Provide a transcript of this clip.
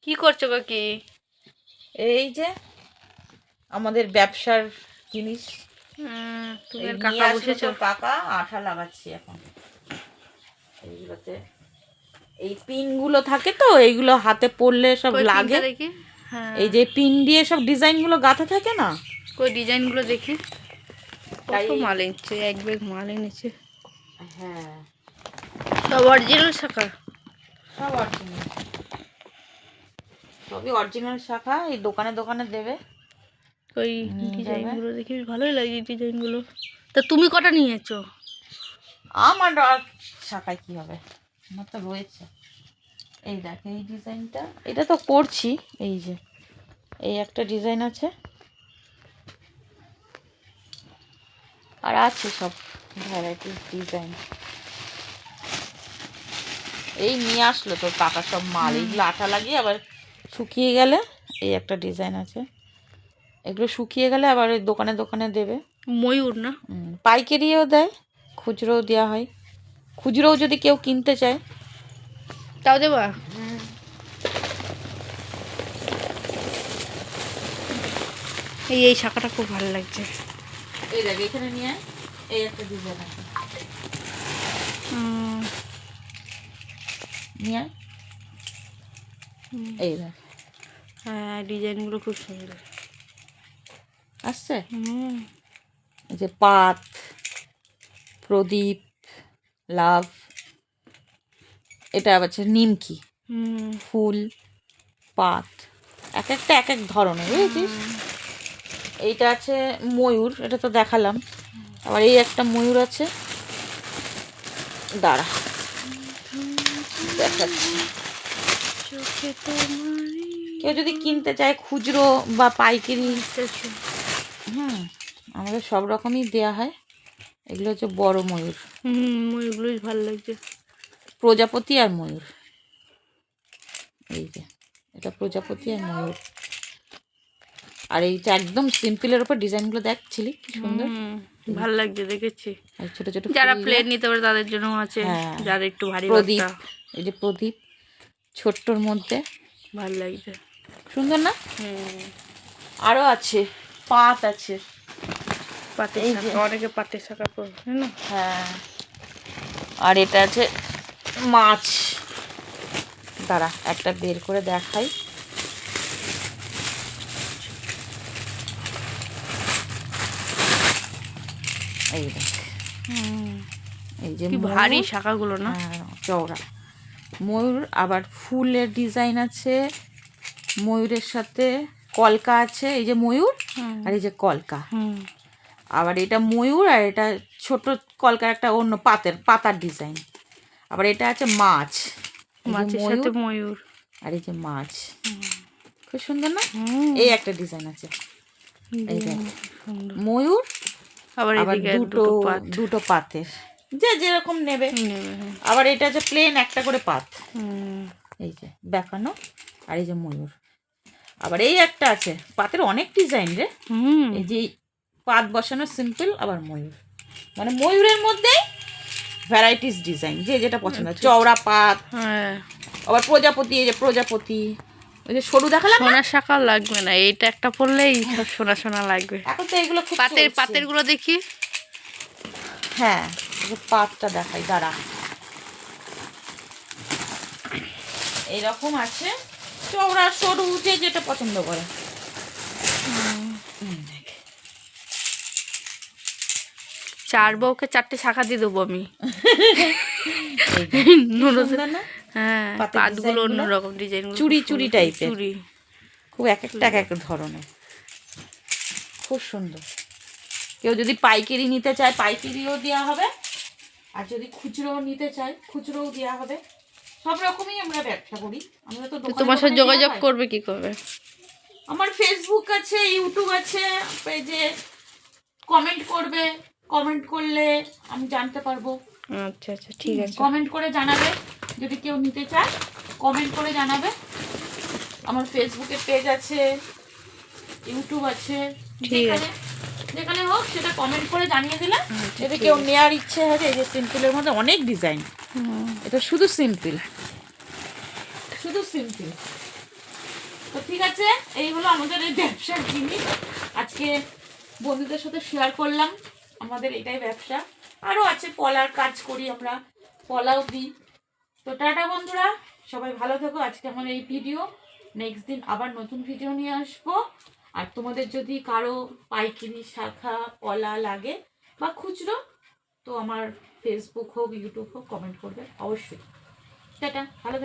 কি করছো কাকি? এই যে আমাদের ব্যবসার জিনিস তুমি এই আর নিয়ে কাকা আসলো বসেছো? তো কাকা, আঠা লাগাচ্ছি এখন এইগুলোতে। এই পিনগুলো থাকে তো, এইগুলো হাতে পড়লে সব কই লাগে। পিনটা দেখি। হ্যাঁ, এই যে পিন দিয়ে সব ডিজাইনগুলো গাঁথা থাকে না, কই ডিজাইনগুলো দেখি। তাই কত মাল এনেছে, এক ব্যাগ মাল এনেছে। হ্যাঁ সব অরিজিনাল শাখা। সব অরিজিনাল, সবই অরিজিনাল শাখা। এই দোকানে দোকানে দেবে, কই নিয়ে যাবে। ডিজাইনগুলো দেখি, বেশ ভালোই লাগছে ডিজাইনগুলো। তা তুমি কটা নিয়েছো? আমার আর শাখায় কি হবে, আমার তো রয়েছে। এই দেখ এই ডিজাইনটা, এটা তো করছি। এই যে এই একটা ডিজাইন আছে, আর আছে সব ভ্যারাইটিস ডিজাইন। এই নিয়ে আসলো তো কাকা সব মাল, এইগুলো আঠা লাগিয়ে আবার শুকিয়ে গেলে। এই একটা ডিজাইন আছে, এগুলো শুকিয়ে গেলে আবার ওই দোকানে দোকানে দেবে। ময়ূর না? পাইকারিও দেয়, খুচরোও দেওয়া হয়। খুচরোও যদি কেউ কিনতে চায় তাও দেবা? এই শাখাটা খুব ভালো লাগছে। এই দেখ এখানে নিয়ে আয়, এই একটা ডিজাইন আছে, নিয়ে আয়। এই দেখ হ্যাঁ, ডিজাইনগুলো খুব সুন্দর আসছে। এই যে পাত, প্রদীপ, লাভ, এটা আবার হচ্ছে নিমকি, ফুল, পাত, এক একটা এক এক ধরনের, বুঝেছিস। এইটা আছে ময়ূর, এটা তো দেখালাম। আবার এই একটা ময়ূর আছে, দাঁড়া দেখাচ্ছি। কেউ যদি কিনতে চায় খুচরো বা পাইকারি, আমাদের সব রকমই দেয়া হয়। এগুলো হচ্ছে বড় ময়ূর, ময়ূরগুলো বেশ ভালো লাগছে। প্রজাপতি আর ময়ূর। এই যে এটা প্রজাপতি আর ময়ূর। আর এইটা একদম সিম্পলের উপর ডিজাইনগুলো দেখছিলি কি সুন্দর, ভালো লাগছে, দেখেছি। আর ছোট ছোট যারা ফুল প্লেন নিতে পারে তাদের জন্য আছে। হ্যাঁ, যারা একটু ভারী প্রদীপ, বার্তা, এই যে প্রদীপ ছোট্টর মধ্যে, ভালো লাগছে। সুন্দর না? আরো আছে, পাত আছে, পাতের এই শাখা, যে অনেকে পাতের শাখা পরে না। হ্যাঁ। আর এটা আছে মাছ, দাঁড়া একটা বের করে দেখাই। এই দেখ, এই যে কি ভারী শাখাগুলো না, চওড়া ময়ূর। আবার ফুলের ডিজাইন আছে, ময়ূরের সাথে কলকা আছে। এই যে ময়ূর আর এই যে কলকা। আবার এটা ময়ূর আর এটা ছোট কলকার একটা অন্য পাতার ডিজাইন। আবার এটা আছে মাছ, মাছের সাথে ময়ূর, আর এই যে মাছ, খুব সুন্দর না? এই একটা ডিজাইন আছে, এই দেখ ময়ূর, আবার দুটো পাতের, যে যেরকম নেবে। আবার এটা আছে প্লেন একটা করে পাত, এই যে দেখানো, আর এই যে ময়ূর। আবার এই একটা আছে পাতের অনেক ডিজাইন রে, এই যে পাত বসানো সিম্পল, আবার ময়ূর, মানে ময়ূরের মধ্যে ভ্যারাইটিস ডিজাইন, যে যেটা পছন্দ। চওড়া পাত, আবার প্রজাপতি, এই যে প্রজাপতি, ওই যে সরু দেখালাম। সোনার শাখা লাগবে না, এইটা একটা পরলেই সব সোনা সোনা লাগবে। এখন তো এগুলো খুব পাতের গুলো দেখি। হ্যাঁ, পাতটা দেখাই, দাঁড়া। এইরকম আছে, চওড়া সরু, যে যেটা পছন্দ করে। চার বউকে চারটে শাখা দিয়ে দেবো আমি। হ্যাঁ, পাতগুলো অন্যরকম ডিজাইন, চুড়ি চুড়ি টাইপের, চুড়ি খুব এক একটা এক এক ধরনের, খুব সুন্দর। কেউ যদি পাইকারি নিতে চায় পাইকারিও দেওয়া হবে, আর যদি খুচরোও নিতে চায় খুচরোও দেওয়া হবে। সব রকমই আমরা ব্যবসা করি। আমরা তো তোমার সাথে যোগাযোগ করবে কি করবে? আমার ফেসবুক আছে, ইউটিউব আছে, পেজে কমেন্ট করবে, কমেন্ট করলে আমি জানতে পারবো। আচ্ছা আচ্ছা, ঠিক আছে। কমেন্ট করে জানাবে, যদি কেউ নিতে চায় কমেন্ট করে জানাবে। আমার ফেসবুকে পেজ আছে, ইউটিউব আছে, যেখানে হোক সেটা কমেন্ট করে জানিয়ে দিলে যদি কেউ নেওয়ার ইচ্ছে হয়। এই যে সিম্পলের মধ্যে অনেক ডিজাইন, এটা শুধু সিম্পল, শুধু সিম্পল। তো ঠিক আছে, এই হলো আমাদের এই ব্যবসার জিনিস। আজকে বন্ধুদের সাথে শেয়ার করলাম, আমাদের এটাই ব্যবসা। আরও আছে, পলার কাজ করি আমরা, পলাও দিই। তো টাটা বন্ধুরা, সবাই ভালো থেকো। আজকে আমার এই ভিডিও, নেক্সট দিন আবার নতুন ভিডিও নিয়ে আসবো। আর তোমাদের যদি কারো পাইকারি শাখা পলা লাগে বা খুচরো, তো আমার ফেসবুক হোক ইউটিউব হোক কমেন্ট করবে অবশ্যই। টাটা, ভালো থেকো।